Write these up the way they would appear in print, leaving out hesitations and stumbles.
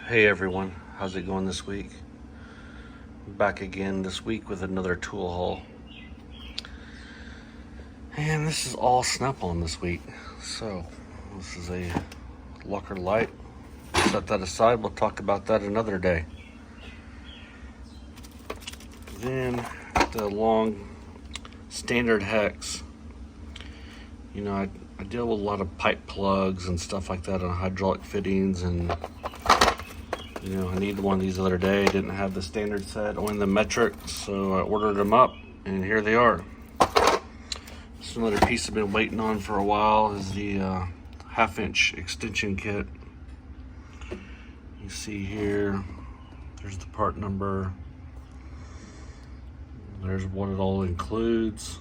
Hey everyone, how's it going this week? Back again this week with another tool haul. And this is all Snap-on this week. So, this is a Locker light. Set that aside, we'll talk about that another day. Then, the long standard hex. You know, I deal with a lot of pipe plugs and stuff like that on hydraulic fittings, and you know, I needed one of these the other day. Didn't have the standard set, only the metric, so I ordered them up, and here they are. This is another piece I've been waiting on for a while, is the 1/2-inch extension kit. You see here, there's the part number. There's what it all includes.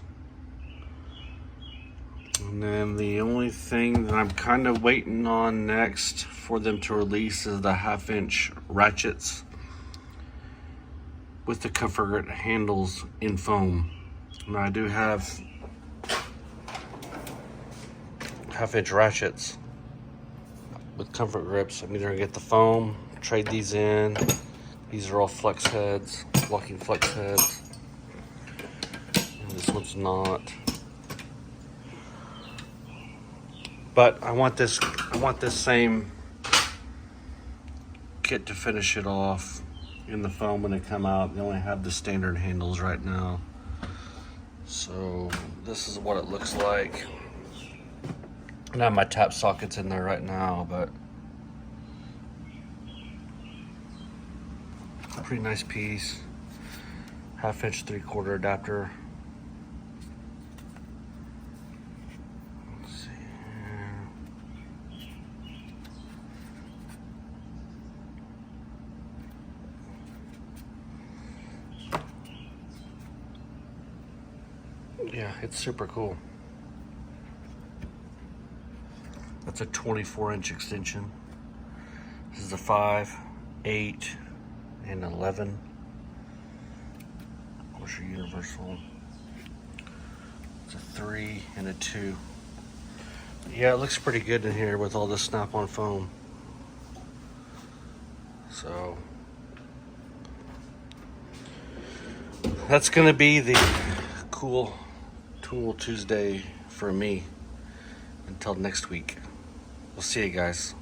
And then the only thing that I'm kind of waiting on next for them to release is the 1/2-inch ratchets with the comfort handles in foam. Now I do have 1/2-inch ratchets with comfort grips. I'm either gonna get the foam, trade these in. These are all flex heads, locking flex heads. And this one's not. But I want this same kit to finish it off in the foam when they come out. They only have the standard handles right now. So this is what it looks like. I have my tap sockets in there right now, but a pretty nice piece. 1/2-inch 3/4 adapter. Yeah, it's super cool. That's a 24-inch extension. This is a 5, 8, and 11. What's your universal? It's a 3 and a 2. Yeah, it looks pretty good in here with all this Snap-on foam. So that's gonna be the cool Tool Tuesday for me until next week. We'll see you guys.